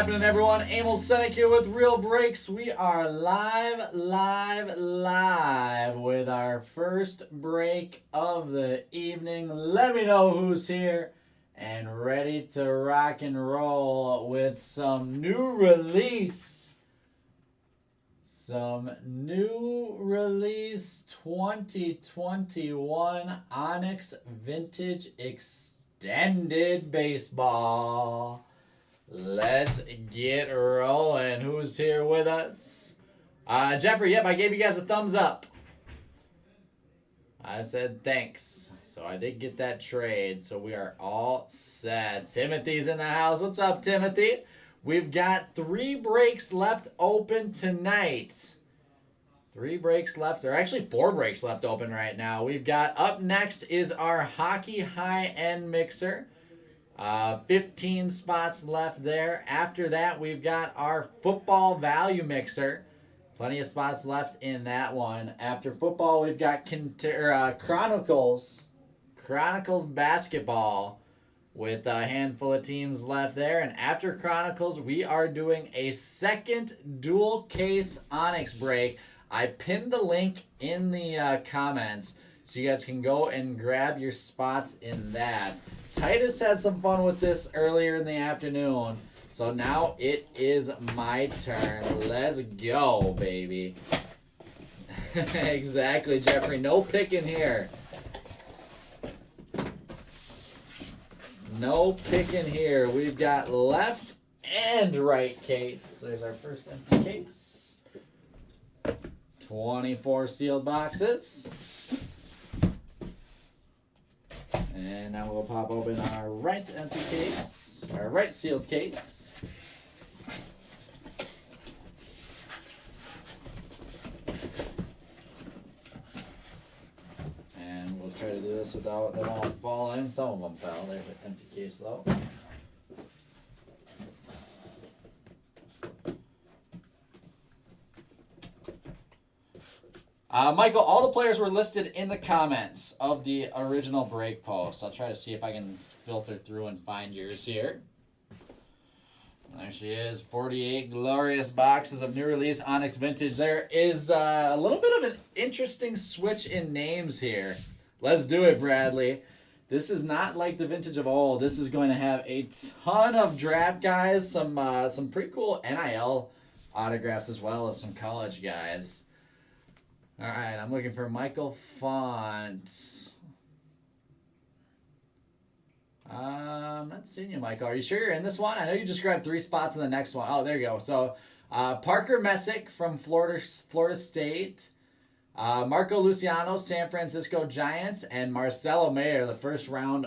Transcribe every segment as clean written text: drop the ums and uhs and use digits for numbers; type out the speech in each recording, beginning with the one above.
happening, everyone? Emil Senek here with Real Breaks. We are live with our first break of the evening. Let me know who's here and ready to rock and roll with some new release. Some new release 2021 Onyx Vintage Extended Baseball. Let's get rolling. Who's here with us? Jeffrey, yep, I gave you guys a thumbs up. I said thanks. So I did get that trade. So we are all set. Timothy's in the house. What's up, Timothy? We've got 3 breaks left open tonight. 3 breaks left, or actually 4 breaks left open right now. We've got up next is our hockey high-end mixer. 15 spots left there. After that, we've got our football value mixer. Plenty of spots left in that one. After football, we've got Chronicles basketball with a handful of teams left there. And after Chronicles, we are doing a second dual case Onyx break. I pinned the link in the comments so you guys can go and grab your spots in that. Titus had some fun with this earlier in the afternoon, so now it is my turn. Let's go, baby. Exactly, Jeffrey. No picking here. No picking here. We've got left and right case. There's our first empty case. 24 sealed boxes. And now we'll pop open our right empty case, our right sealed case. And we'll try to do this without them all falling. Some of them fell. There's an empty case though. Michael, all the players were listed in the comments of the original break post. I'll try to see if I can filter through and find yours here. There she is. 48 glorious boxes of new release Onyx Vintage. There is a little bit of an interesting switch in names here. Let's do it, Bradley. This is not like the vintage of old. This is going to have a ton of draft guys, some pretty cool NIL autographs as well as some college guys. All right, I'm looking for Michael Font. I'm not seeing you, Michael. Are you sure you're in this one? I know you just grabbed 3 spots in the next one. Oh, there you go. So, Parker Messick from Florida State. Marco Luciano, San Francisco Giants. And Marcelo Mayer, the first round,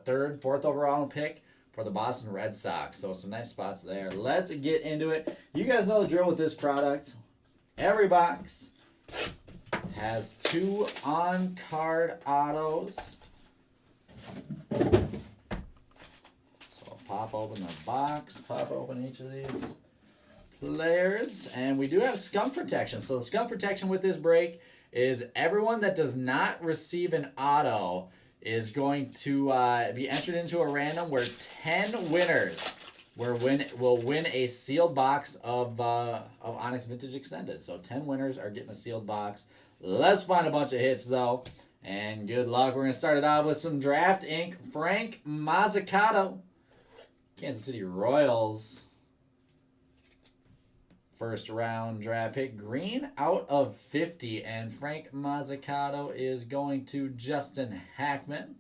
third, fourth overall pick for the Boston Red Sox. So, some nice spots there. Let's get into it. You guys know the drill with this product. Every box has 2 on-card autos. So I'll pop open the box, pop open each of these players, and we do have scum protection. So the scum protection with this break is everyone that does not receive an auto is going to be entered into a random where 10 winners will win a sealed box of Onyx Vintage Extended. So 10 winners are getting a sealed box. Let's find a bunch of hits, though. And good luck. We're going to start it out with some draft ink. Frank Mazzucato, Kansas City Royals. First round draft pick. Green out of 50. And Frank Mazzucato is going to Justin Hackman.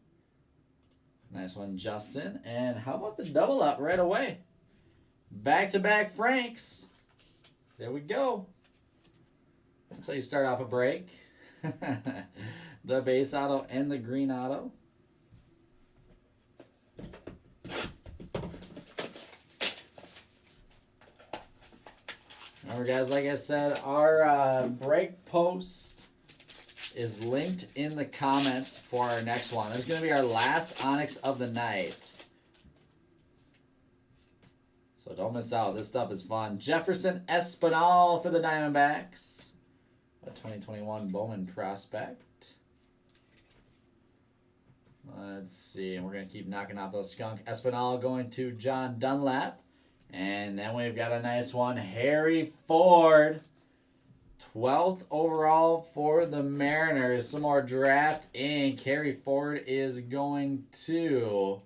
Nice one, Justin. And how about the double up right away? Back-to-back Franks. There we go. That's how you start off a break. The base auto and the green auto. Remember, guys, like I said, our break post is linked in the comments for our next one. There's going to be our last Onyx of the night. So don't miss out. This stuff is fun. Jefferson Espinal for the Diamondbacks. A 2021 Bowman prospect. Let's see. We're going to keep knocking off those skunk. Espinal going to John Dunlap. And then we've got a nice one. Harry Ford. 12th overall for the Mariners. Some more draft ink. Harry Ford is going to...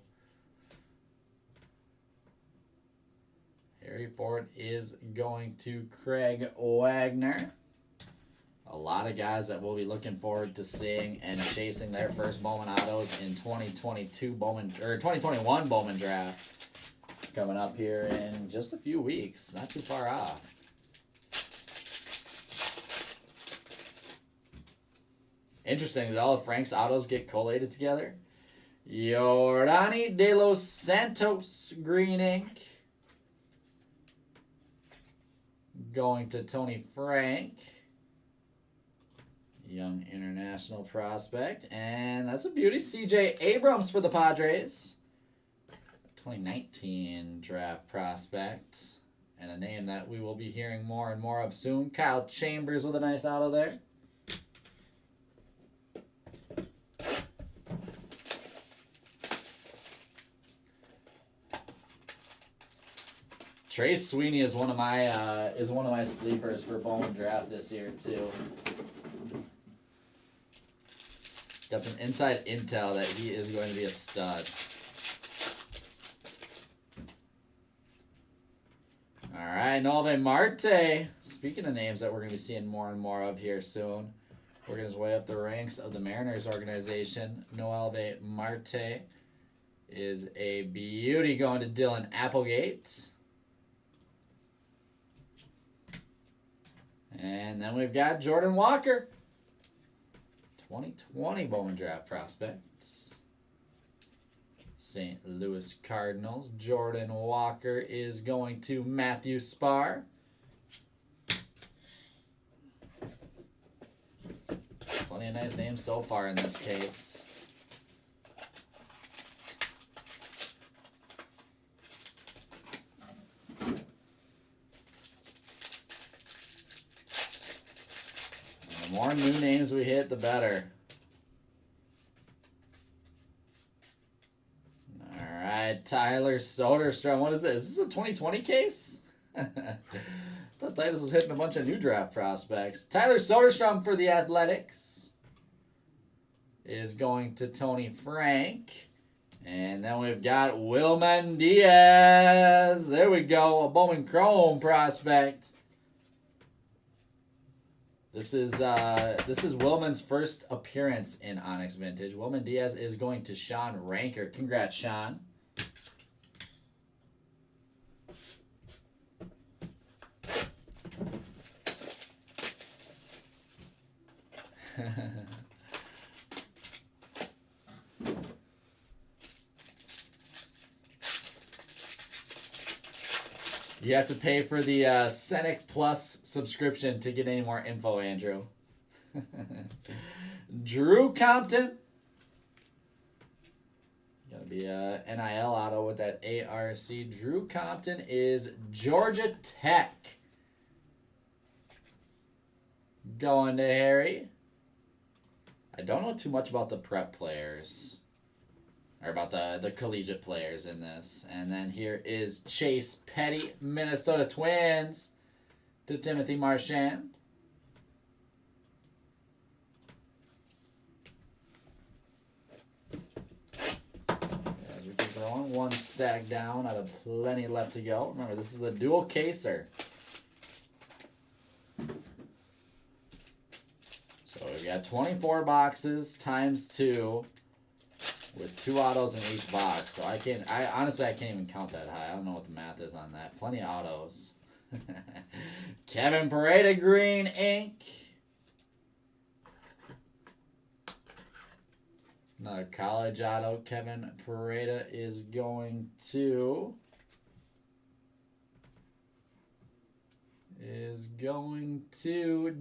Harry Ford is going to Craig Wagner. A lot of guys that we'll be looking forward to seeing and chasing their first Bowman autos in 2021 Bowman draft coming up here in just a few weeks. Not too far off. Interesting. Did all of Frank's autos get collated together? Yordani De Los Santos green ink. Going to Tony Frank. Young international prospect. And that's a beauty. C.J. Abrams for the Padres. 2019 draft prospect. And a name that we will be hearing more and more of soon. Kyle Chambers with a nice auto there. Trey Sweeney is one of my sleepers for Bowman draft this year too. Got some inside intel that he is going to be a stud. All right, Nolan Marte. Speaking of names that we're going to be seeing more and more of here soon, working his way up the ranks of the Mariners organization. Nolan Marte is a beauty going to Dylan Applegate. And then we've got Jordan Walker. 2020 Bowman draft prospects. St. Louis Cardinals. Jordan Walker is going to Matthew Spar. Plenty of nice names so far in this case. The more new names we hit, the better. All right, Tyler Soderstrom. What is this? Is this a 2020 case? I thought Titus was hitting a bunch of new draft prospects. Tyler Soderstrom for the Athletics is going to Tony Frank. And then we've got Wilman Diaz. There we go, a Bowman Chrome prospect. This is Wilman's first appearance in Onyx Vintage. Wilman Diaz is going to Sean Ranker. Congrats, Sean. You have to pay for the Scenic Plus subscription to get any more info, Andrew. Drew Compton. Gotta be a NIL auto with that ARC. Drew Compton is Georgia Tech. Going to Harry. I don't know too much about the prep players. Or about the collegiate players in this. And then here is Chase Petty, Minnesota Twins, to Timothy Marchand. As we keep rolling, one stack down out of plenty left to go. Remember, this is the dual caser. So we've got 24 boxes times 2. With 2 autos in each box, so I honestly can't even count that high. I don't know what the math is on that. Plenty of autos. Kevin Pareda green ink. Another college auto. Kevin Pareda is going to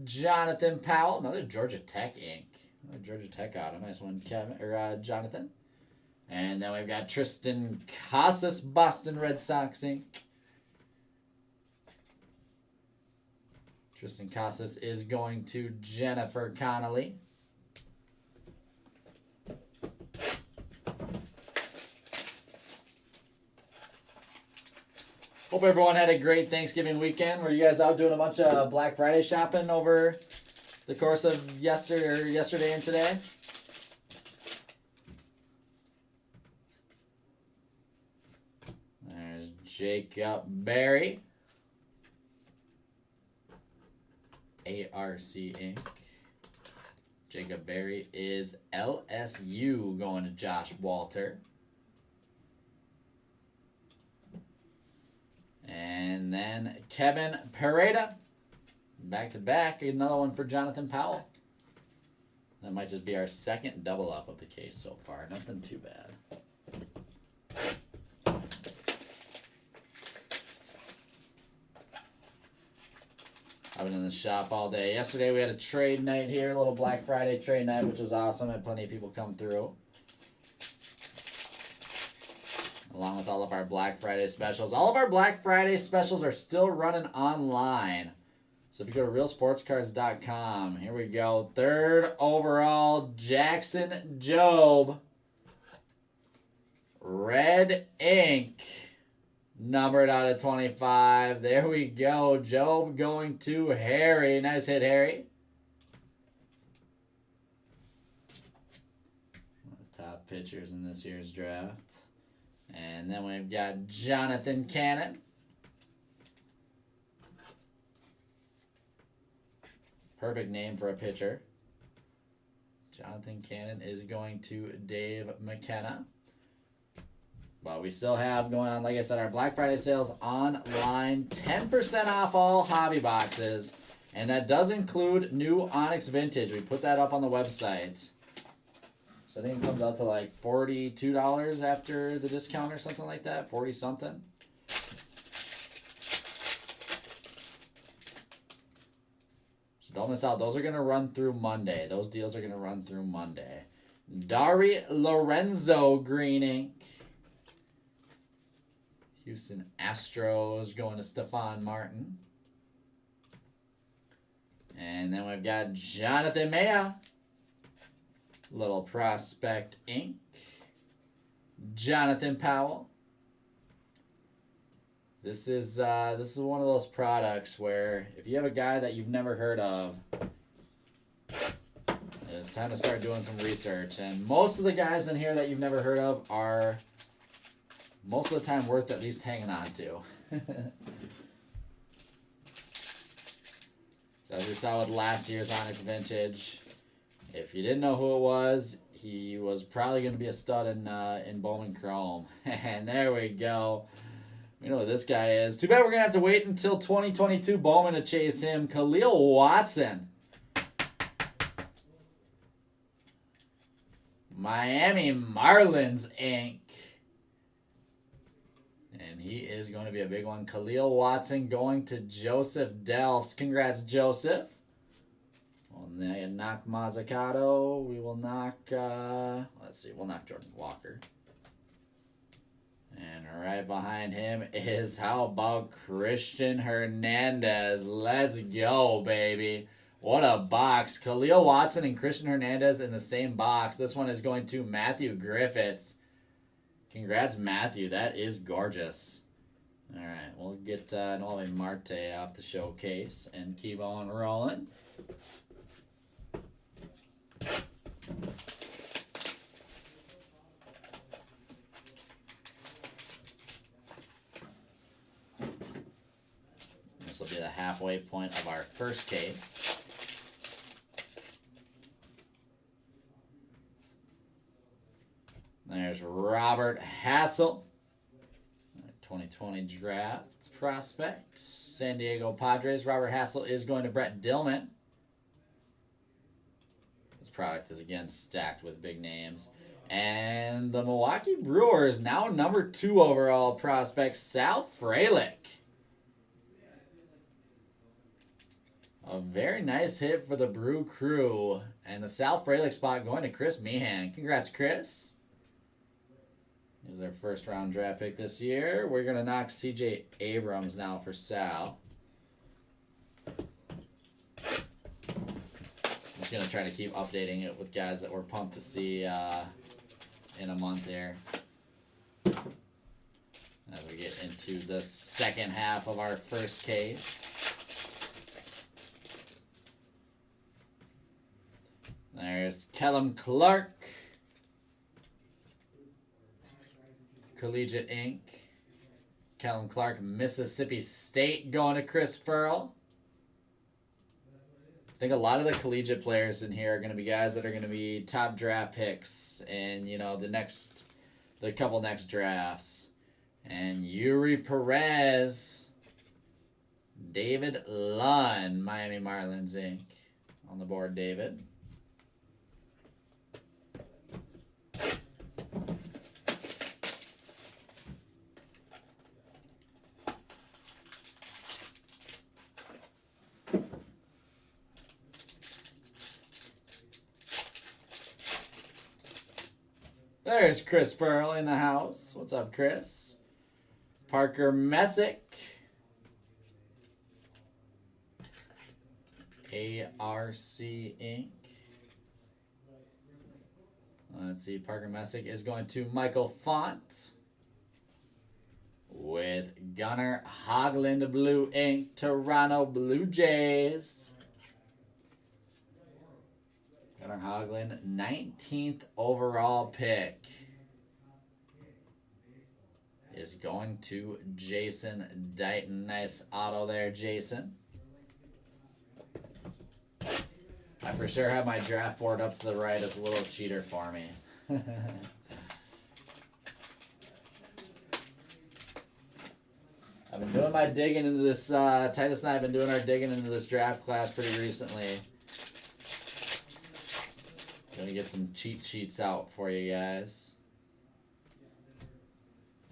Jonathan Powell. Another Georgia Tech ink. Another Georgia Tech auto. Nice one, Jonathan. And then we've got Tristan Casas, Boston Red Sox ink. Tristan Casas is going to Jennifer Connolly. Hope everyone had a great Thanksgiving weekend. Were you guys out doing a bunch of Black Friday shopping over the course of yesterday and today? There's Jacob Berry. ARC Inc. Jacob Berry is LSU going to Josh Walter. And then Kevin Pareda. Back to back. Another one for Jonathan Powell. That might just be our second double up of the case so far. Nothing too bad. I've been in the shop all day. Yesterday we had a trade night here, a little Black Friday trade night, which was awesome. Had plenty of people come through. Along with all of our Black Friday specials. All of our Black Friday specials are still running online. So if you go to realsportscards.com, here we go. 3rd overall, Jackson Jobe. Red ink. Numbered out of 25. There we go. Jobe going to Harry. Nice hit, Harry. One of the top pitchers in this year's draft. And then we've got Jonathan Cannon. Perfect name for a pitcher. Jonathan Cannon is going to Dave McKenna. But we still have going on, like I said, our Black Friday sales online. 10% off all hobby boxes. And that does include new Onyx Vintage. We put that up on the website. So I think it comes out to like $42 after the discount or something like that. 40 something. So don't miss out. Those are going to run through Monday. Those deals are going to run through Monday. Dari Lorenzo green ink. Houston Astros going to Stephon Martin. And then we've got Jonathan Maya. Little prospect ink. Jonathan Powell. This is one of those products where if you have a guy that you've never heard of, it's time to start doing some research. And most of the guys in here that you've never heard of are most of the time worth at least hanging on to. So as we saw with last year's Onyx Vintage, if you didn't know who it was, he was probably going to be a stud in Bowman Chrome. And there we go. We know who this guy is. Too bad we're going to have to wait until 2022 Bowman to chase him. Khalil Watson. Miami Marlins ink. And he is going to be a big one. Khalil Watson going to Joseph Delfs. Congrats, Joseph. Well, now you knock Mazzucato. We will knock, let's see, we'll knock Jordan Walker. And right behind him is, how about Kirsten Hernandez? Let's go, baby. What a box. Khalil Watson and Kirsten Hernandez in the same box. This one is going to Matthew Griffiths. Congrats, Matthew. That is gorgeous. All right, we'll get Nolan Marte off the showcase and keep on rolling. This will be the halfway point of our first case. There's Robert Hassel, 2020 draft prospect. San Diego Padres. Robert Hassel is going to Brett Dillman. This product is again stacked with big names. And the Milwaukee Brewers, now number 2 overall prospect, Sal Frelick. A very nice hit for the Brew Crew. And the Sal Frelick spot going to Chris Meehan. Congrats, Chris. Here's our first round draft pick this year. We're going to knock C.J. Abrams now for Sal. I'm just going to try to keep updating it with guys that we're pumped to see in a month here. as we get into the second half of our first case. There's Kellum Clark. Collegiate Ink. Kellum Clark, Mississippi State, going to Chris Furl. I think a lot of the collegiate players in here are going to be guys that are going to be top draft picks in, you know, the couple next drafts. And Yuri Perez, David Lunn, Miami Marlins Inc. On the board, David. There's Chris Pearl in the house. What's up, Chris? Parker Messick. ARC Inc. Let's see. Parker Messick is going to Michael Font. With Gunnar Hoglund Blue Inc. Toronto Blue Jays. Gunnar Hoglund, 19th overall pick, is going to Jason Dighton. Nice auto there, Jason. I for sure have my draft board up to the right as a little cheater for me. I've been doing my digging into this, Titus and I have been doing our digging into this draft class pretty recently. Gonna get some cheat sheets out for you guys.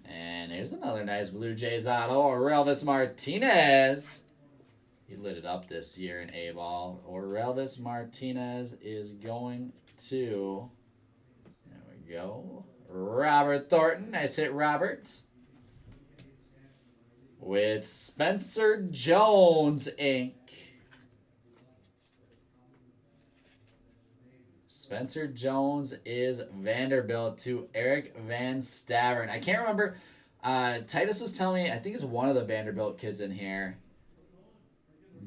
And here's another nice Blue Jays auto, Orelvis Martinez. He lit it up this year in A-ball. Orelvis Martinez is going to, there we go, Robert Thornton. Nice hit, Robert. With Spencer Jones Inc. Spencer Jones is Vanderbilt to Eric Van Stavern. I can't remember. Titus was telling me, I think it's one of the Vanderbilt kids in here.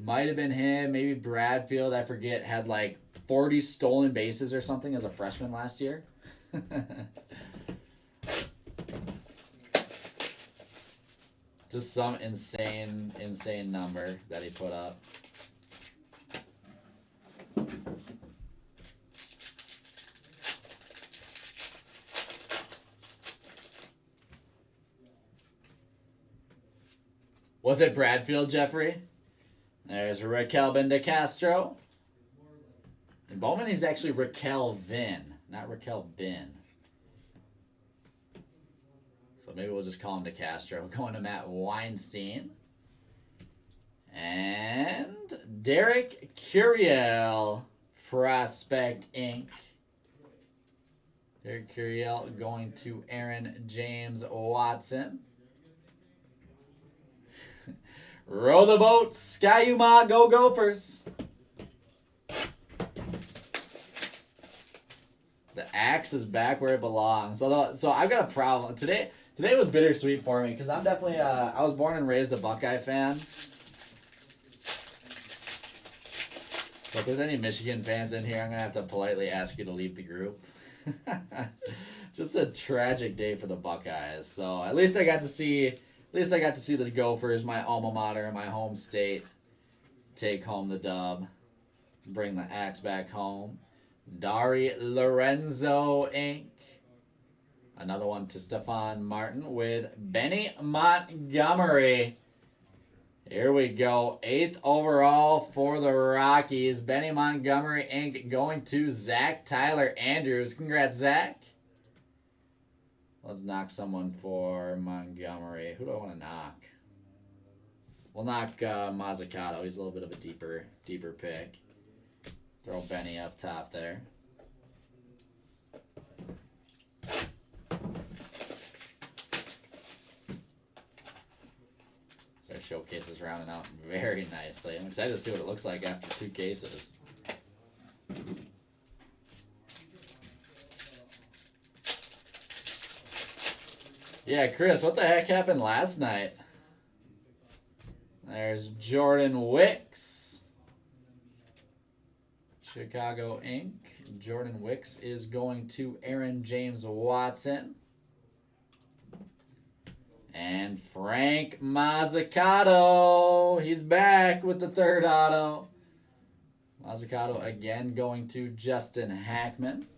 Might have been him, maybe Bradfield, I forget, had like 40 stolen bases or something as a freshman last year. Just some insane number that he put up. Was it Bradfield, Jeffrey? There's Raquel Ben de Castro. In Bowman, he's actually Raquel Vin, not Raquel Bin. So maybe we'll just call him de Castro. Going to Matt Weinstein. And Derek Curiel, Prospect Inc. Derek Curiel going to Aaron James Watson. Row the boat, Skyuma, go Gophers. The axe is back where it belongs. So I've got a problem. Today was bittersweet for me because I'm definitely, I was born and raised a Buckeye fan. So if there's any Michigan fans in here, I'm going to have to politely ask you to leave the group. Just a tragic day for the Buckeyes. So at least I got to see the Gophers, my alma mater in my home state, take home the dub, bring the axe back home. Dari Lorenzo Inc. Another one to Stefan Martin with Benny Montgomery. Here we go. 8th overall for the Rockies. Benny Montgomery Inc. going to Zach Tyler Andrews. Congrats, Zach. Let's knock someone for Montgomery. Who do I want to knock? We'll knock Mazzucato. He's a little bit of a deeper pick. Throw Benny up top there. So our showcase is rounding out very nicely. I'm excited to see what it looks like after 2 cases. Yeah, Chris, what the heck happened last night? There's Jordan Wicks. Chicago Inc. Jordan Wicks is going to Aaron James Watson. And Frank Mazzucato. He's back with the third auto. Mazzucato again going to Justin Hackman.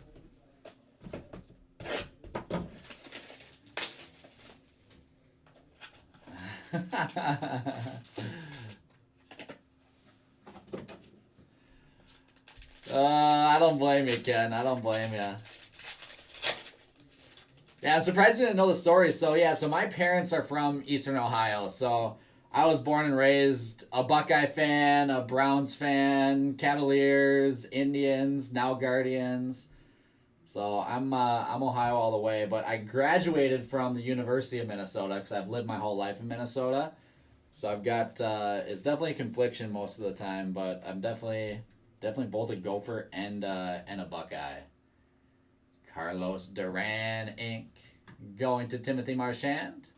I don't blame you, Ken. I don't blame you. Yeah, I'm surprised you didn't know the story. So, yeah, so my parents are from Eastern Ohio. So, I was born and raised a Buckeye fan, a Browns fan, Cavaliers, Indians, now Guardians. So, I'm Ohio all the way. But I graduated from the University of Minnesota because I've lived my whole life in Minnesota. So, I've got, it's definitely a confliction most of the time. But I'm definitely both a Gopher and a Buckeye. Carlos Duran, Inc. going to Timothy Marchand.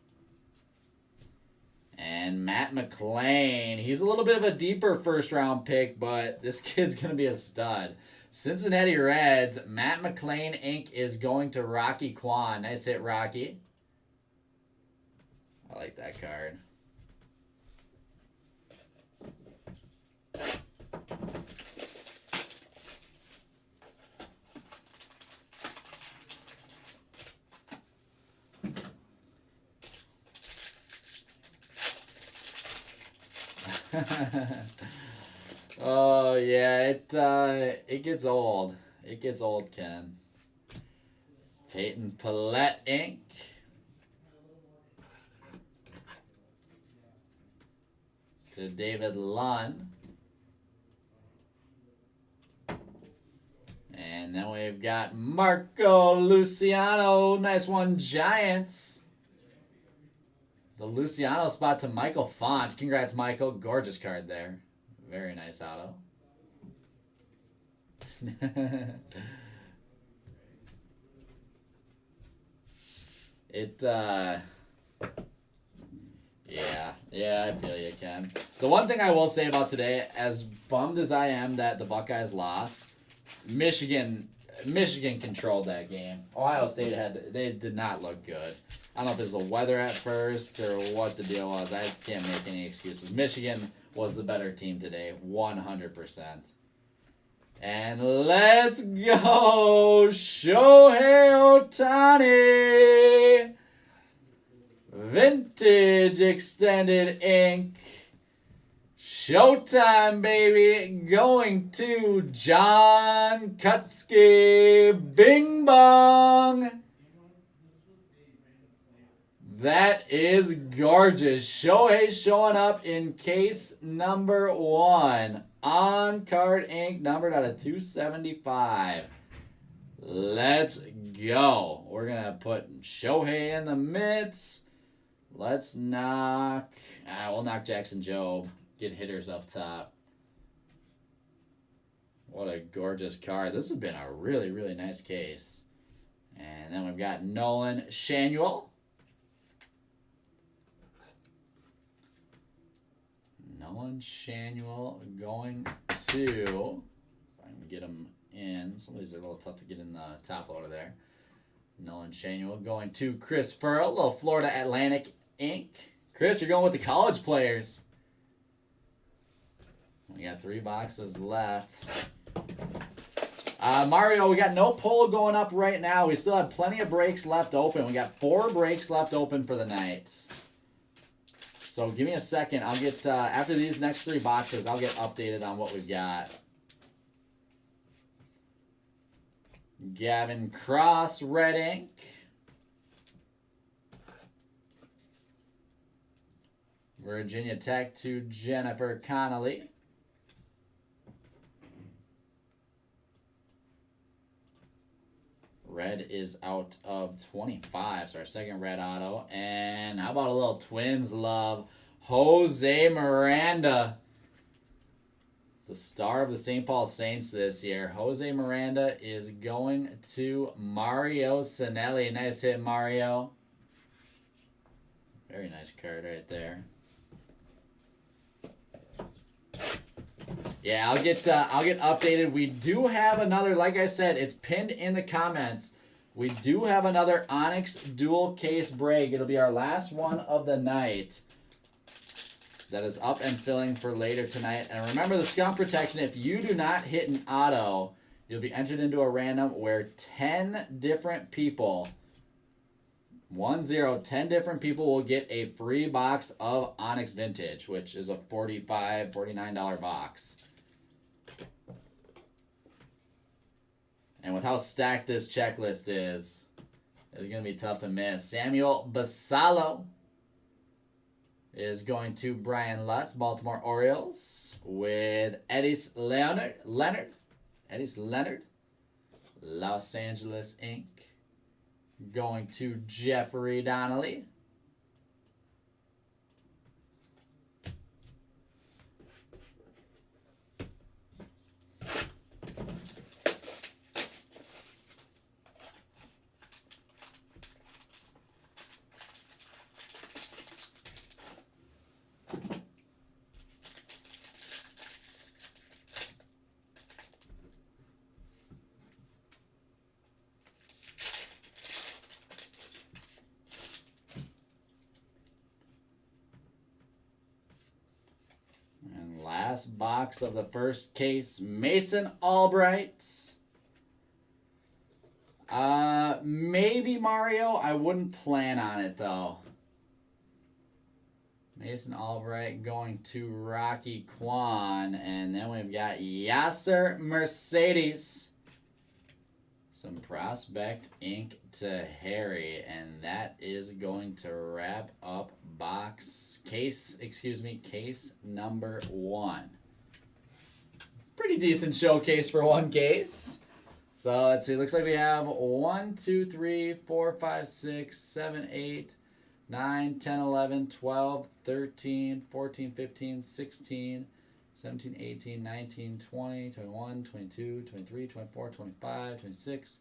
And Matt McLean. He's a little bit of a deeper first-round pick, but this kid's going to be a stud. Cincinnati Reds, Matt McLean, Inc. is going to Rocky Kwan. Nice hit, Rocky. I like that card. Oh yeah, it gets old. It gets old, Ken. Peyton Pillette, Inc. to David Lunn. And then we've got Marco Luciano. Nice one, Giants. The Luciano spot to Michael Font. Congrats, Michael. Gorgeous card there. Very nice auto. Yeah, I feel you, Ken. The one thing I will say about today, as bummed as I am that the Buckeyes lost, Michigan controlled that game. Ohio State they did not look good. I don't know if it was the weather at first or what the deal was. I can't make any excuses. Michigan was the better team today, 100%. And let's go, Shohei Ohtani! Vintage Extended Ink. Showtime, baby. Going to John Kutsky. Bing bong. That is gorgeous. Shohei showing up in case number 1. On card ink, numbered out of 275. Let's go. We're going to put Shohei in the mitts. Let's knock... we'll knock Jackson Jobe. Get hitters up top. What a gorgeous card. This has been a really, really nice case. And then we've got Nolan Shanuel. Nolan Shanuel going to... If I can get him in. Some of these are a little tough to get in the top loader there. Nolan Shanuel going to Chris Furl. Little Florida Atlantic Inc. Chris, you're going with the college players. We got 3 boxes left. Mario, we got no polo going up right now. We still have plenty of breaks left open. We got 4 breaks left open for the night. So give me a second. I'll get, after these next 3 boxes, I'll get updated on what we've got. Gavin Cross, red ink. Virginia Tech to Jennifer Connolly. Red is out of 25. So our second red auto. And how about a little Twins love? Jose Miranda. The star of the St. Paul Saints this year. Jose Miranda is going to Mario Cinelli. Nice hit, Mario. Very nice card right there. Yeah, I'll get updated. We do have another, like I said, it's pinned in the comments. We do have another Onyx dual case break. It'll be our last one of the night. That is up and filling for later tonight. And remember the skunk protection, if you do not hit an auto, you'll be entered into a random where 10 different people, 10 different people will get a free box of Onyx Vintage, which is a $45, $49 box. And with how stacked this checklist is, it's going to be tough to miss. Samuel Basallo is going to Brian Lutz, Baltimore Orioles, with Eddys Leonard, Los Angeles Inc. Going to Jeffrey Donnelly. Last box of the first case, Mason Albright. Maybe Mario. I wouldn't plan on it though. Mason Albright going to Rocky Kwan, and then we've got Yasser Mercedes. Some Prospect ink to Harry, and that is going to wrap up case number 1. Pretty decent showcase for one case. So let's see, looks like we have 1, 2, 3, 4, 5, 6, 7, 8, 9, 10, 11, 12, 13, 14, 15, 16, 17, 18, 19, 20, 21, 22, 23, 24, 25, 26,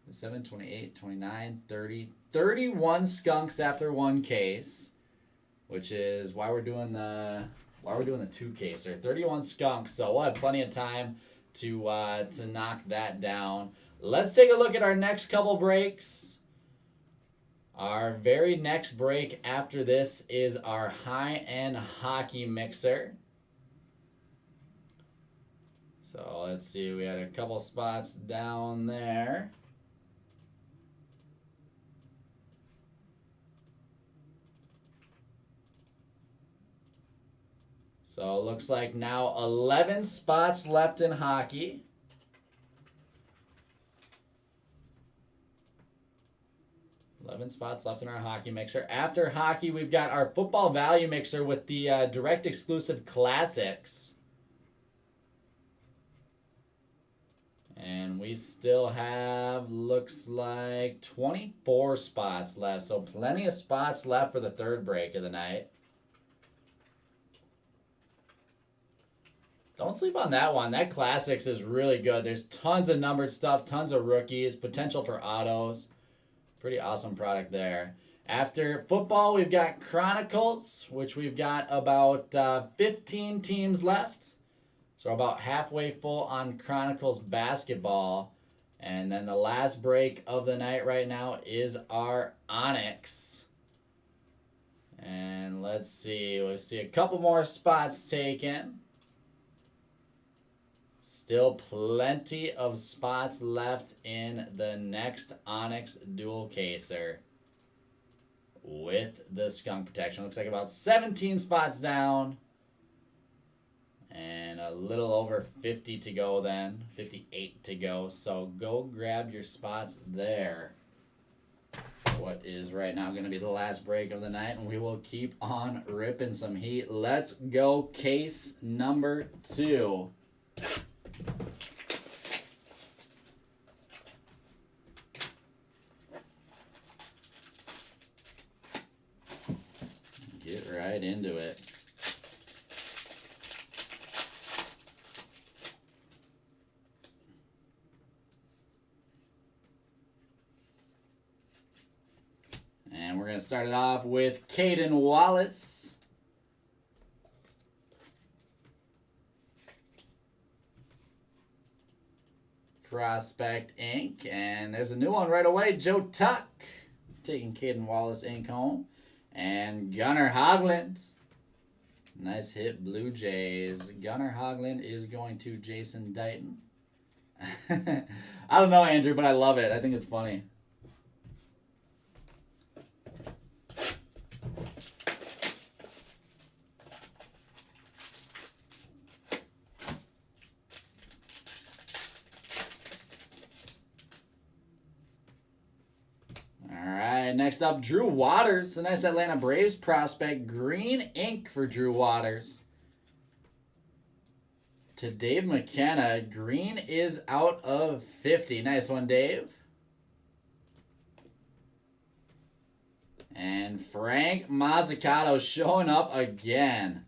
27, 28, 29, 30, 31 skunks after one case, which is why we're doing the 2-caser. 31 skunks, so we'll have plenty of time to knock that down. Let's take a look at our next couple breaks. Our very next break after this is our high-end hockey mixer. So let's see, we had a couple spots down there. So it looks like now 11 spots left in hockey. Spots left in our hockey mixer. After hockey, we've got our football value mixer with the direct exclusive classics. And we still have, looks like, 24 spots left. So plenty of spots left for the third break of the night. Don't sleep on that one. That classics is really good. There's tons of numbered stuff, tons of rookies, potential for autos. Pretty awesome product there. After football, we've got Chronicles, which we've got about 15 teams left. So about halfway full on Chronicles basketball. And then the last break of the night right now is our Onyx. And let's see a couple more spots taken. Still plenty of spots left in the next Onyx dual caser with the skunk protection. Looks like about 17 spots down. And a little over 50 to go then. 58 to go. So go grab your spots there. What is right now going to be the last break of the night. And we will keep on ripping some heat. Let's go case number 2. Get right into it. And we're going to start it off with Caden Wallace. Prospect ink. And there's a new one right away. Joe Tuck taking Caden Wallace ink home. And Gunnar Hoglund. Nice hit, Blue Jays. Gunnar Hoglund is going to Jason Dighton. I don't know, Andrew, but I love it. I think it's funny. Next up, Drew Waters. A nice Atlanta Braves prospect. Green ink for Drew Waters. To Dave Mckenna. Green is out of 50. Nice one, Dave. And Frank Mazzucato showing up again.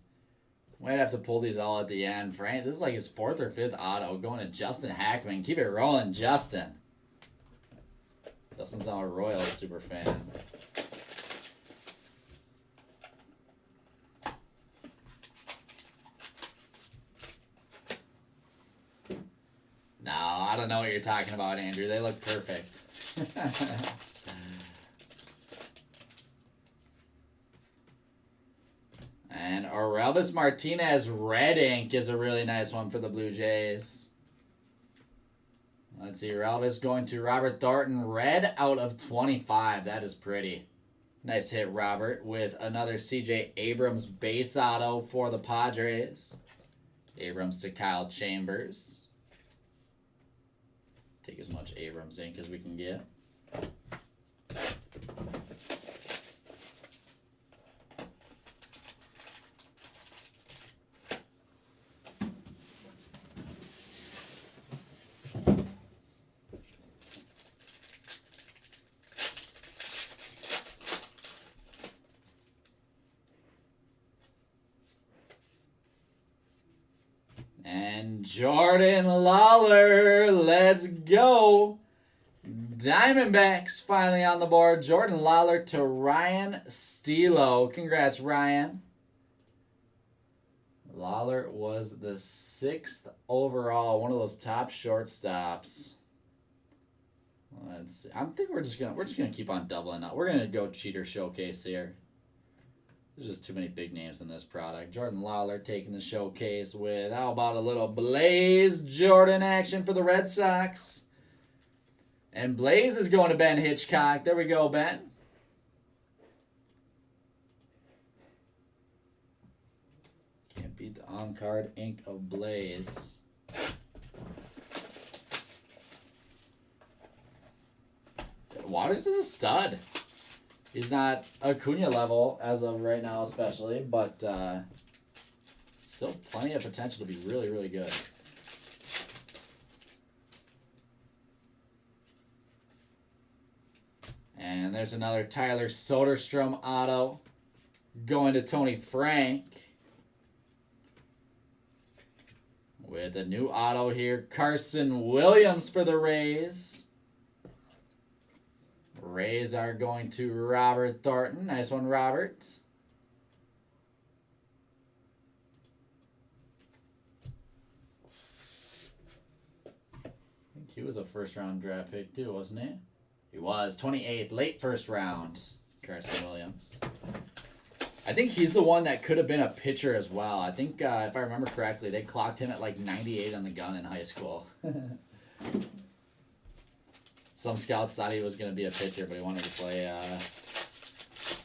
Might have to pull these all at the end. Frank, this is like his 4th or 5th auto. Going to Justin Hackman. Keep it rolling, Justin. Justin's now a Royals super fan. No, I don't know what you're talking about, Andrew. They look perfect. And Orelvis Martinez red ink is a really nice one for the Blue Jays. Let's see, Orelvis going to Robert Thornton. Red out of 25. That is pretty. Nice hit, Robert, with another C.J. Abrams base auto for the Padres. Abrams to Kyle Chambers. Take as much Abrams ink as we can get. And Jordan Lawler, let's go. Diamondbacks finally on the board. Jordan Lawler to Ryan Stilo. Congrats, Ryan. Lawler was the 6th overall, one of those top shortstops. Let's see. I think we're just gonna keep on doubling up. We're gonna go cheater showcase here. There's just too many big names in this product. Jordan Lawler taking the showcase with, how about a little Blaze Jordan action for the Red Sox? And Blaze is going to Ben Hitchcock. There we go, Ben. Can't beat the on-card ink of Blaze. Waters is a stud. He's not Acuna level as of right now, especially, but still plenty of potential to be really, really good. And there's another Tyler Soderstrom auto going to Tony Frank. With a new auto here, Kirsten Williams for the Rays. Rays are going to Robert Thornton. Nice one, Robert. I think he was a first-round draft pick too, wasn't he? He was. 28th, late first round. Kirsten Williams. I think he's the one that could have been a pitcher as well. I think, if I remember correctly, they clocked him at like 98 on the gun in high school. Some scouts thought he was going to be a pitcher, but he wanted to play,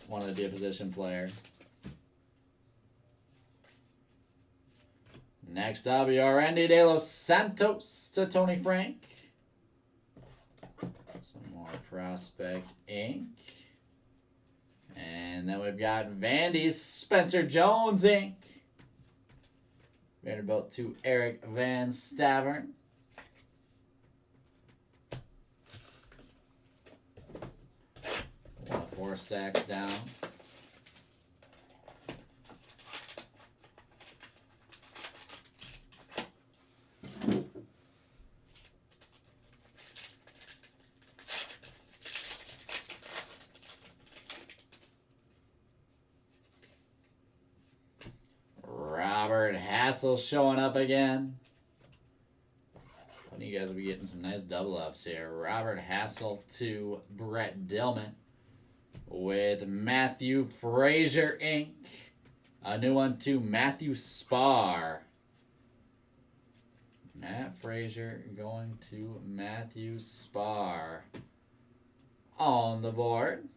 wanted to be a position player. Next up, Yorendi De Los Santos to Tony Frank. Some more prospect ink. And then we've got Vandy's Spencer Jones ink. Vanderbilt to Eric Van Stavern. 4 stacks down. Hassel showing up again. You guys will be getting some nice double ups here. Robert Hassel to Brett Dillman with Matthew Frazier Inc. A new one to Matthew Spar. Matt Frazier going to Matthew Spar on the board.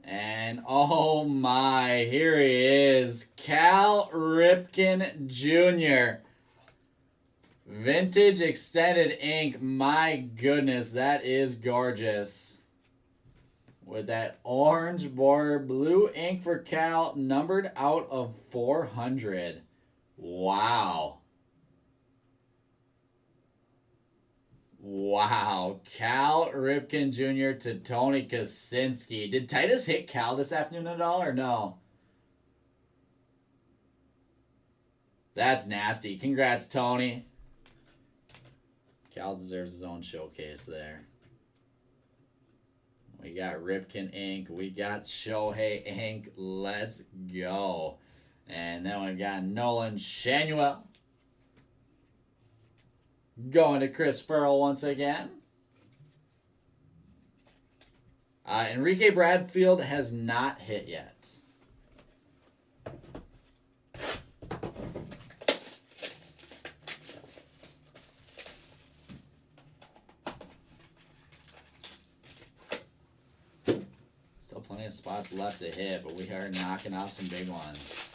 And oh my, here he is, Cal Ripken Jr. Vintage Extended Ink. My goodness, that is gorgeous. With that orange border, blue ink for Cal, numbered out of 400. Wow. Wow, Cal Ripken Jr. to Tony Kaczynski. Did Titus hit Cal this afternoon at all, or no? That's nasty. Congrats, Tony. Cal deserves his own showcase there. We got Ripken ink. We got Shohei ink. Let's go. And then we've got Nolan Shanuel. Going to Chris Furl once again. Enrique Bradfield has not hit yet. Still plenty of spots left to hit, but we are knocking off some big ones.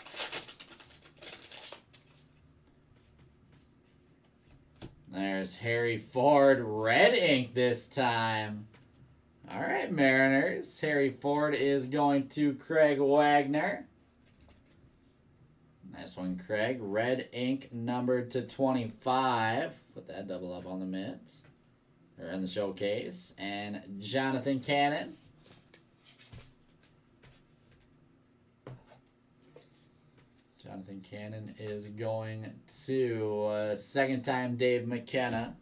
There's Harry Ford, red ink this time. All right, Mariners. Harry Ford is going to Craig Wagner. Nice one, Craig. Red ink numbered to 25. Put that double up on the mitt. Or in the showcase. And Jonathan Cannon. Jonathan Cannon is going to second time Dave Mckenna.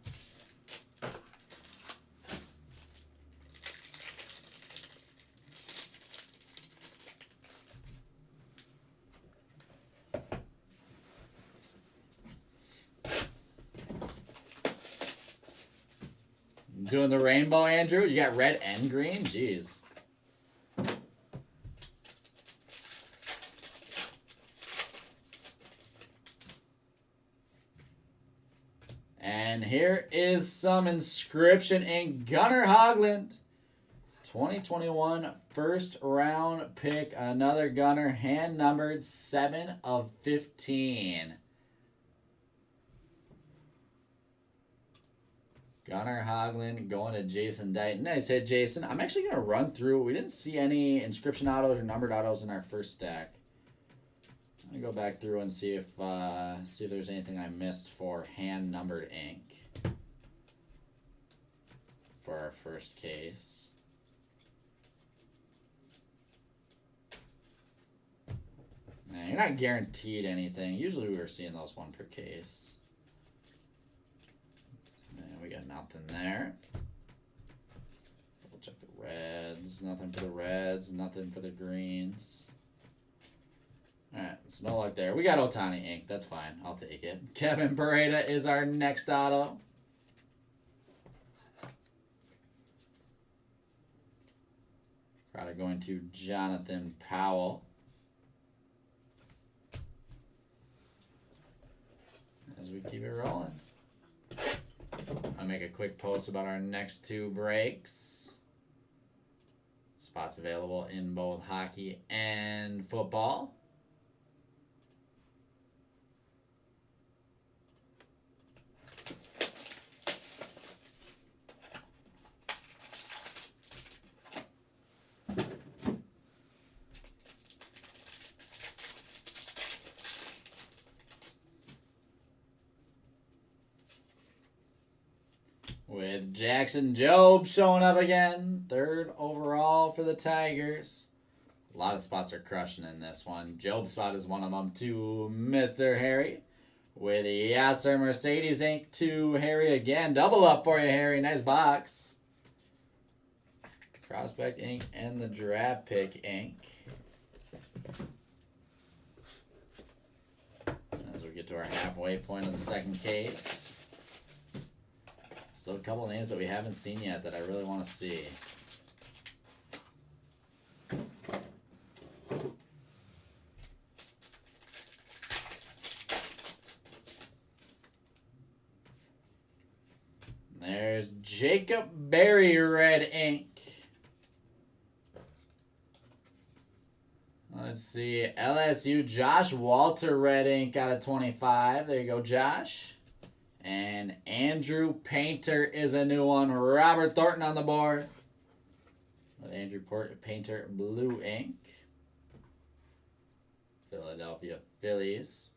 Doing the rainbow, Andrew? You got red and green? Jeez. And here is some inscription ink. Gunnar Hoglund. 2021 first round pick. Another Gunnar, hand numbered 7 of 15. Gunnar Hoglund going to Jason Dighton. Nice hit, Jason. I'm actually going to run through. We didn't see any inscription autos or numbered autos in our first stack. I'm going to go back through and see if there's anything I missed for hand numbered ink for our first case. Now, you're not guaranteed anything. Usually we were seeing those one per case. And we got nothing there. Double check the reds. Nothing for the reds. Nothing for the greens. Alright, it's no luck there. We got Ohtani ink. That's fine. I'll take it. Kevin Pareda is our next auto. Product going to Jonathan Powell. As we keep it rolling. I'll make a quick post about our next two breaks. Spots available in both hockey and football. With Jackson Jobe showing up again. 3rd overall for the Tigers. A lot of spots are crushing in this one. Jobe spot is one of them to Mr. Harry. With Yasser Mercedes Inc. to Harry again. Double up for you, Harry. Nice box. Prospect Inc. and the Draft Pick Inc. As we get to our halfway point of the second case. Still a couple names that we haven't seen yet that I really want to see. There's Jacob Berry Red Ink. Let's see. LSU Josh Walter Red Ink out of 25. There you go, Josh. And Andrew Painter is a new one. Robert Thornton on the board. With Andrew Painter Blue Ink. Philadelphia Phillies.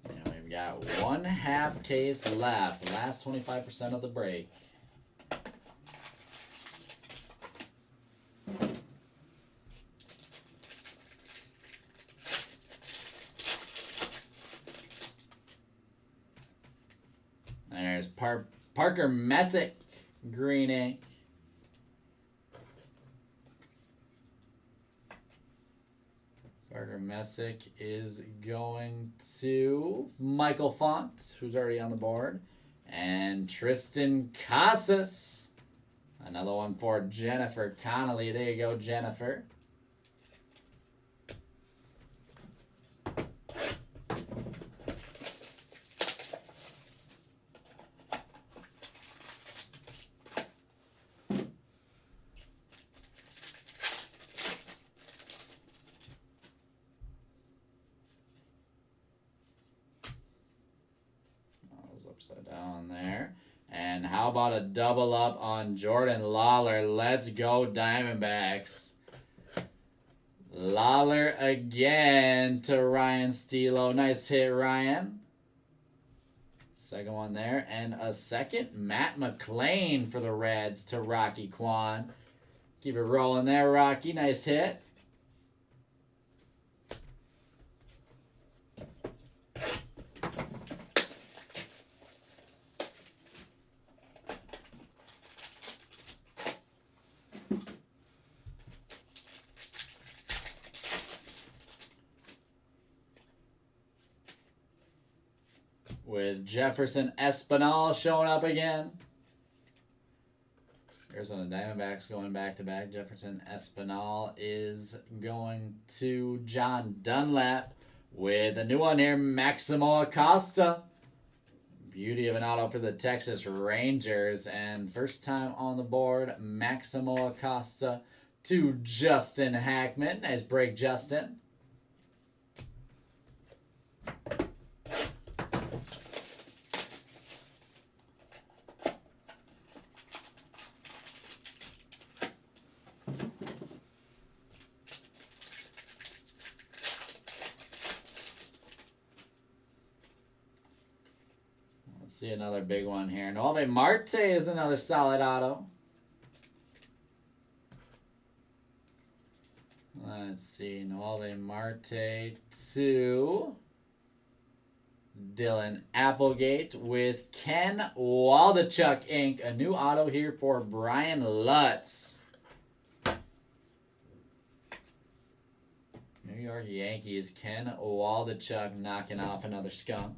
And we've got 1/2 case left. Last 25% of the break. There's Parker Messick Green Ink. Parker Messick is going to Michael Font, who's already on the board. And Tristan Casas. Another one for Jennifer Connolly. There you go, Jennifer. Upside down there. And how about a double up on Jordan Lawler? Let's go, Diamondbacks. Lawler again to Ryan Stilo. Nice hit, Ryan. Second one there. And a second Matt McLean for the Reds to Rocky Kwan. Keep it rolling there, Rocky. Nice hit. With Jefferson Espinal showing up again. Arizona Diamondbacks going back-to-back. Jefferson Espinal is going to John Dunlap. With a new one here, Maximo Acosta. Beauty of an auto for the Texas Rangers. And first time on the board, Maximo Acosta to Justin Hackman. Nice break, Justin. See another big one here. Nolan Marte is another solid auto. Let's see. Nolan Marte to Dylan Applegate with Ken Waldachuk Inc. A new auto here for Brian Lutz. New York Yankees. Ken Waldachuk knocking off another skunk.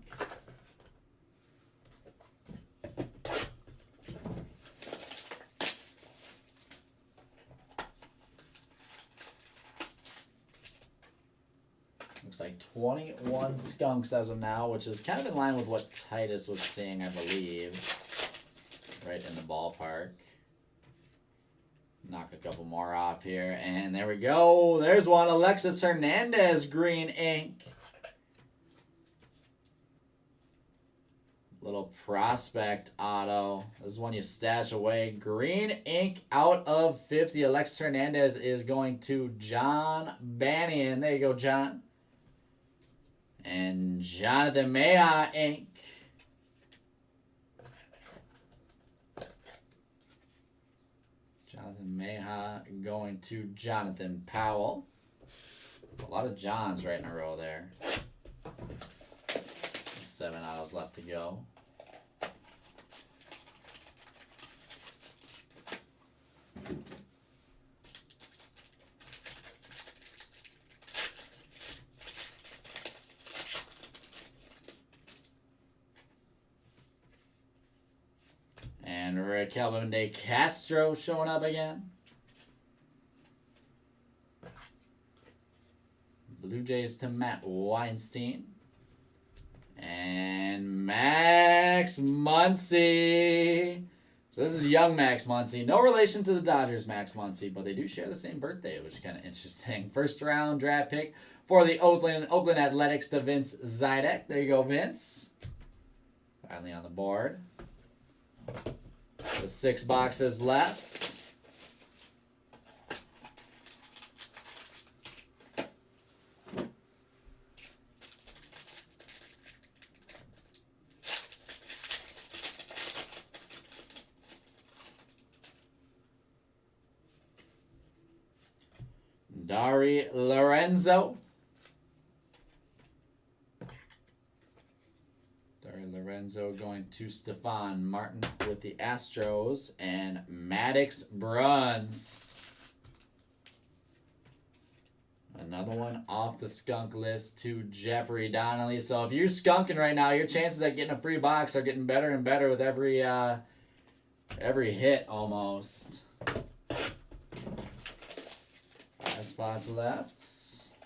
Looks like 21 skunks as of now, which is kind of in line with what Titus was saying, I believe. Right in the ballpark. Knock a couple more off here. And there we go. There's one. Alexis Hernandez Green Ink. Little prospect auto. This is one you stash away. Green Ink out of 50. Alexis Hernandez is going to John Bannion. There you go, John. And Jonathan Maya Inc. Jonathan Meha going to Jonathan Powell. A lot of Johns right in a row there. 7 autos left to go. And Raquel de Castro showing up again. Blue Jays to Matt Weinstein. And Max Muncy. So this is young Max Muncy. No relation to the Dodgers Max Muncy, but they do share the same birthday, which is kind of interesting. First round draft pick for the Oakland Athletics to Vince Zidek. There you go, Vince. Finally on the board. The 6 boxes left. Dari Lorenzo. Lorenzo going to Stefan Martin with the Astros, and Maddox Bruns. Another one off the skunk list to Jeffrey Donnelly. So if you're skunking right now, your chances at getting a free box are getting better and better with every hit almost. 5 spots left,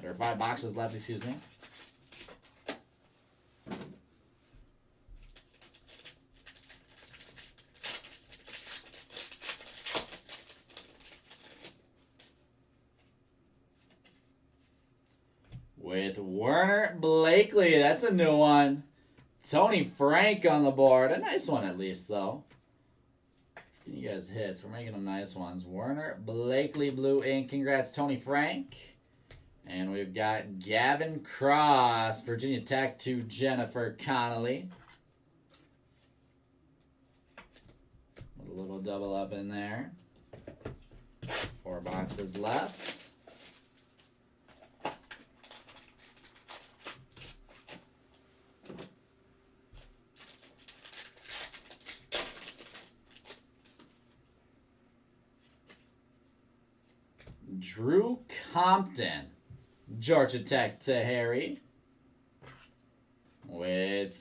or 5 boxes left, excuse me. With Werner Blakely, that's a new one. Tony Frank on the board. A nice one at least, though. Getting you guys hits. We're making them nice ones. Werner Blakely, blue ink. Congrats, Tony Frank. And we've got Gavin Cross, Virginia Tech to Jennifer Connolly. A little double up in there. 4 boxes left. Drew Compton, Georgia Tech to Harry.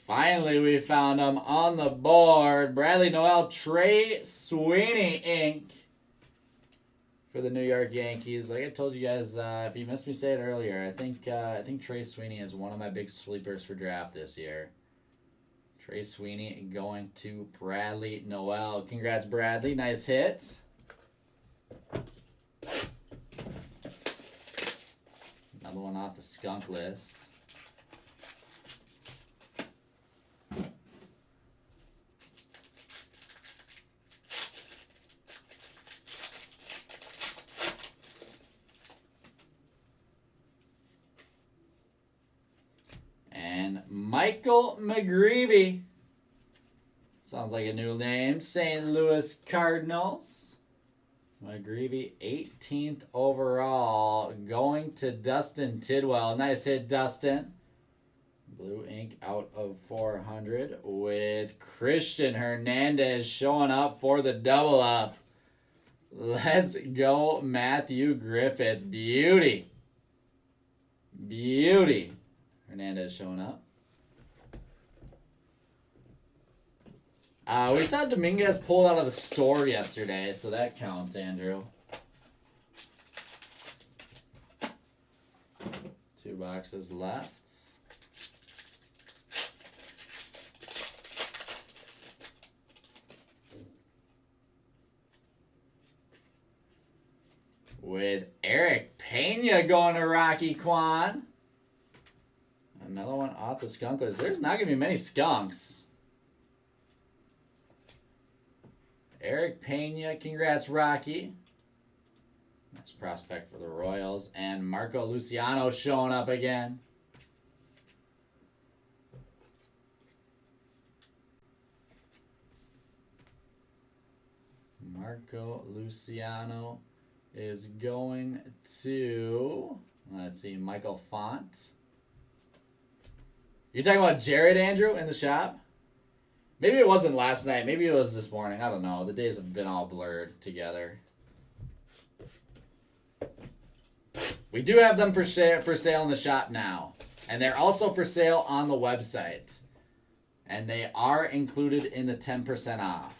Finally we found him on the board. Bradley Noel, Trey Sweeney ink for the New York Yankees. Like I told you guys, if you missed me say it earlier, I think Trey Sweeney is one of my big sleepers for draft this year. Trey Sweeney going to Bradley Noel. Congrats, Bradley. Nice hit. Another one off the skunk list. And Michael McGreevy. Sounds like a new name. St. Louis Cardinals. McGreevy, 18th overall, going to Dustin Tidwell. Nice hit, Dustin. Blue ink out of 400 with Christian Hernandez showing up for the double up. Let's go, Matthew Griffiths. Beauty. Beauty. Hernandez showing up. We saw Dominguez pulled out of the store yesterday, so that counts, Andrew. 2 boxes left. With Eric Pena going to Rocky Kwan. Another one off the skunk list. There's not going to be many skunks. Eric Pena, congrats, Rocky. Nice prospect for the Royals. And Marco Luciano showing up again. Marco Luciano is going to, let's see, Michael Font. You're talking about Jared, Andrew, in the shop? Maybe it wasn't last night. Maybe it was this morning. I don't know. The days have been all blurred together. We do have them for sale in the shop now. And they're also for sale on the website. And they are included in the 10% off.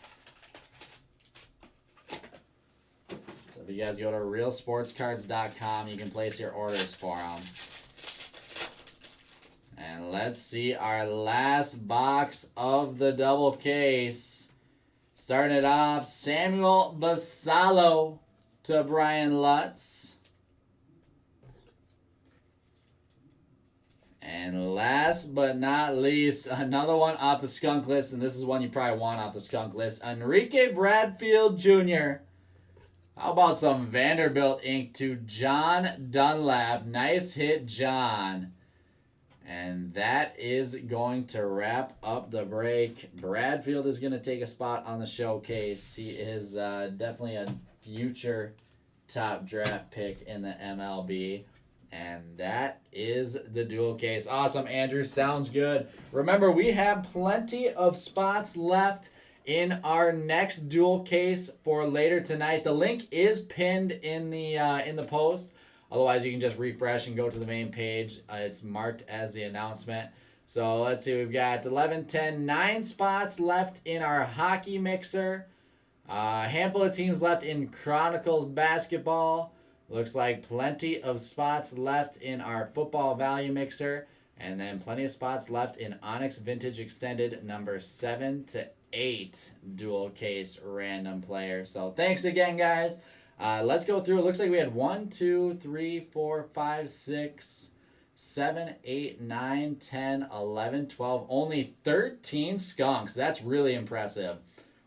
So if you guys go to realsportscards.com, you can place your orders for them. And let's see our last box of the double case. Starting it off, Samuel Basallo to Brian Lutz. And last but not least, another one off the skunk list, and this is one you probably want off the skunk list, Enrique Bradfield Jr. How about some Vanderbilt ink to John Dunlap? Nice hit, John. And that is going to wrap up the break. Bradfield is going to take a spot on the showcase. He is definitely a future top draft pick in the MLB. And that is the dual case. Awesome, Andrew. Sounds good. Remember, we have plenty of spots left in our next dual case for later tonight. The link is pinned in the post. Otherwise, you can just refresh and go to the main page. It's marked as the announcement. So let's see. We've got 11, 10, 9 spots left in our hockey mixer. A handful of teams left in Chronicles basketball. Looks like plenty of spots left in our football value mixer. And then plenty of spots left in Onyx Vintage Extended number 7 to 8 dual case random player. So thanks again, guys. Let's go through. It looks like we had 1, 2, 3, 4, 5, 6, 7, 8, 9, 10, 11, 12. Only 13 skunks. That's really impressive.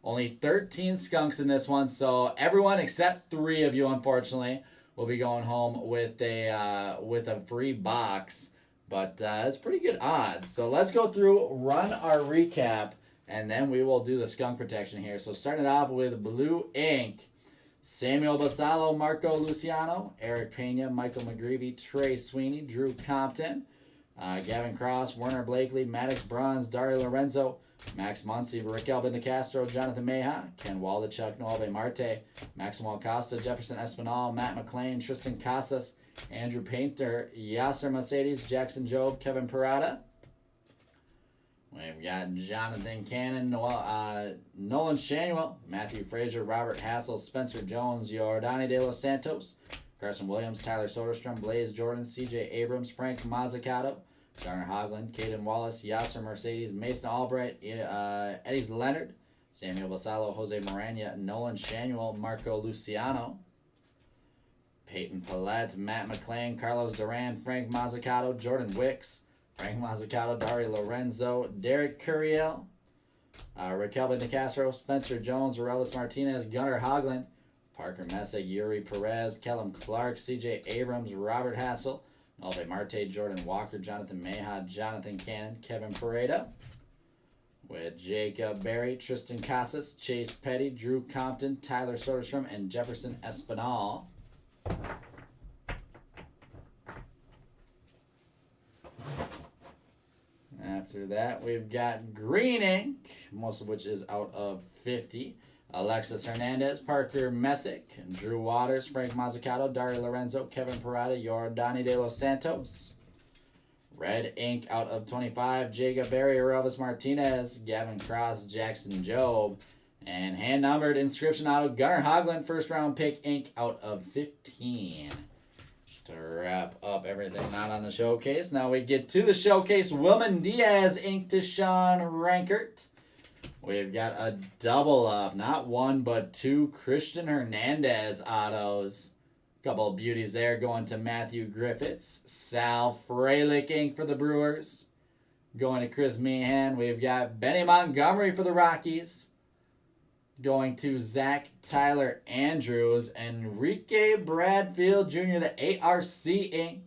Only 13 skunks in this one. So everyone except 3 of you, unfortunately, will be going home with a free box. But it's pretty good odds. So let's go through, run our recap, and then we will do the skunk protection here. So starting off with blue ink. Samuel Basallo, Marco Luciano, Eric Pena, Michael McGreevy, Trey Sweeney, Drew Compton, Gavin Cross, Werner Blakely, Maddox Bruns, Dario Lorenzo, Max Muncy, Raquel Bendicastro, Jonathan Meja, Ken Waldachuk, Nolan Marte, Maximo Acosta, Jefferson Espinal, Matt McLean, Tristan Casas, Andrew Painter, Yasser Mercedes, Jackson Job, Kevin Parada. We've got Jonathan Cannon, Nolan Shanuel, Matthew Frazier, Robert Hassel, Spencer Jones, Jordani De Los Santos, Kirsten Williams, Tyler Soderstrom, Blaze Jordan, CJ Abrams, Frank Mazzucato, Garner Hoagland, Caden Wallace, Yasser Mercedes, Mason Albright, Eddie Leonard, Samuel Basallo, Jose Morania, Nolan Shanuel, Marco Luciano, Peyton Paulette, Matt McLean, Carlos Duran, Frank Mazzucato, Jordan Wicks, Frank Mazzucato, Dario Lorenzo, Derek Curiel, Raquel Bendicastro, Spencer Jones, Arelis Martinez, Gunnar Hoagland, Parker Messick, Yuri Perez, Kellum Clark, CJ Abrams, Robert Hassel, Nolan Marte, Jordan Walker, Jonathan Meja, Jonathan Cannon, Kevin Pareda, with Jacob Berry, Tristan Casas, Chase Petty, Drew Compton, Tyler Soderstrom, and Jefferson Espinal. After that, we've got green ink, most of which is out of 50. Alexis Hernandez, Parker Messick, Drew Waters, Frank Mazzucato, Dario Lorenzo, Kevin Parada, Jordani De Los Santos. Red ink out of 25, Jacob Berry, Arelis Martinez, Gavin Cross, Jackson Job. And hand-numbered inscription out of Gunnar Hoagland, first-round pick ink out of 15. To wrap up everything not on the showcase, now we get to the showcase. Wilman Diaz ink to Sean Rankert. We've got a double up, not one but 2 Christian Hernandez autos. Couple of beauties there going to Matthew Griffiths. Sal Frelick ink for the Brewers. Going to Chris Meehan. We've got Benny Montgomery for the Rockies. Going to Zach Tyler Andrews. Enrique Bradfield Jr., the ARC ink.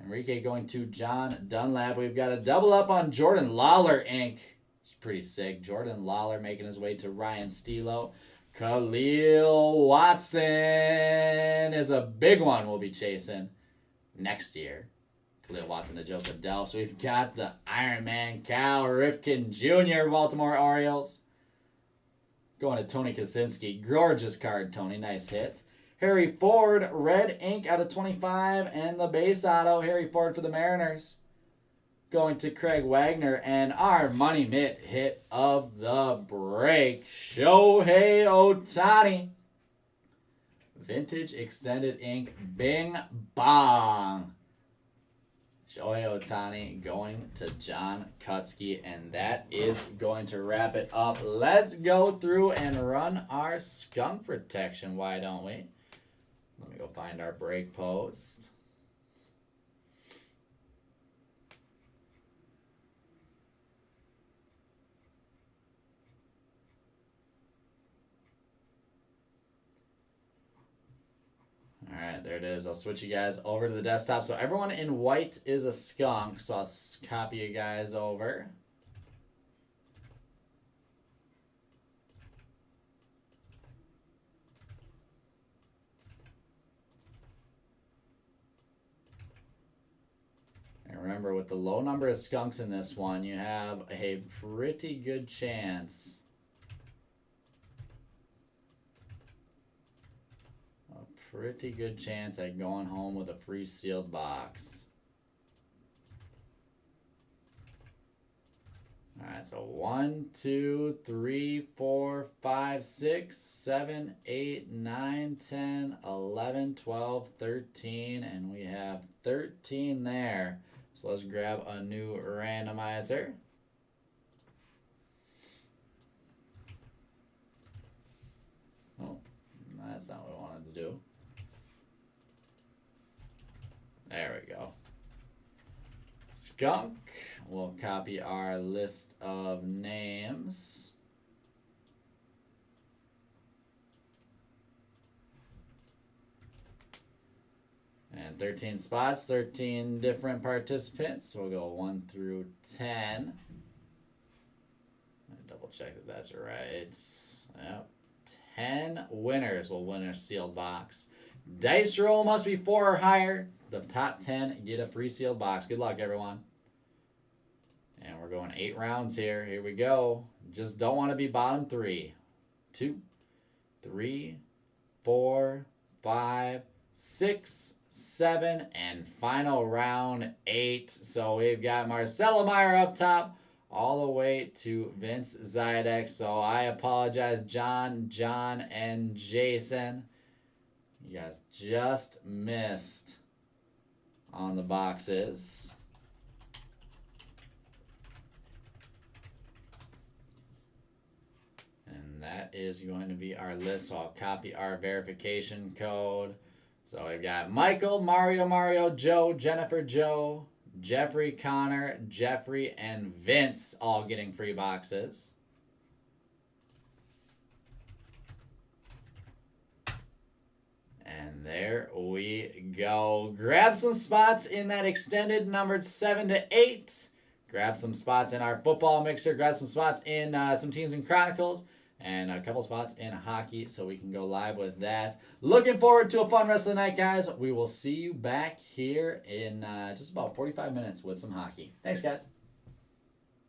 Enrique going to John Dunlap. We've got a double up on Jordan Lawler ink. It's pretty sick. Jordan Lawler making his way to Ryan Stilo. Khalil Watson is a big one we'll be chasing next year. Khalil Watson to Joseph Delps. We've got the Iron Man Cal Ripken Jr. Baltimore Orioles. Going to Tony Kaczynski. Gorgeous card, Tony. Nice hit. Harry Ford, red ink out of 25. And the base auto, Harry Ford for the Mariners. Going to Craig Wagner. And our money mitt hit of the break, Shohei Ohtani. Vintage extended ink. Bing bong. Shohei Ohtani going to John Kutsky, and that is going to wrap it up. Let's go through and run our skunk protection, why don't we? Let me go find our break post. Alright, there it is. I'll switch you guys over to the desktop. So everyone in white is a skunk. So I'll copy you guys over. And remember, with the low number of skunks in this one, you have a pretty good chance at going home with a free sealed box. Alright, so 1, 2, 3, 4, 5, 6, 7, 8, 9, 10, 11, 12, 13, and we have 13 there. So let's grab a new randomizer. Oh, that's not what I wanted to do. There we go. Skunk. We'll copy our list of names. And 13 spots, 13 different participants. We'll go 1 through 10. Double check that that's right. Yep. 10 winners will win a sealed box. Dice roll must be 4 or higher. The top 10 get a free sealed box. Good luck, everyone. And we're going 8 rounds here. Here we go. Just don't want to be bottom 3. 2, 3, 4, 5, 6, 7, and final round 8. So we've got Marcelo Meyer up top all the way to Vince Zydek. So I apologize, John, and Jason. You guys just missed on the boxes. And that is going to be our list. So I'll copy our verification code. So we've got Michael, Mario, Joe, Jennifer, Joe, Jeffrey, Connor, Jeffrey, and Vince all getting free boxes. And there we go. Grab some spots in that extended numbered 7 to 8. Grab some spots in our football mixer. Grab some spots in some teams in Chronicles. And a couple spots in hockey so we can go live with that. Looking forward to a fun rest of the night, guys. We will see you back here in just about 45 minutes with some hockey. Thanks, guys.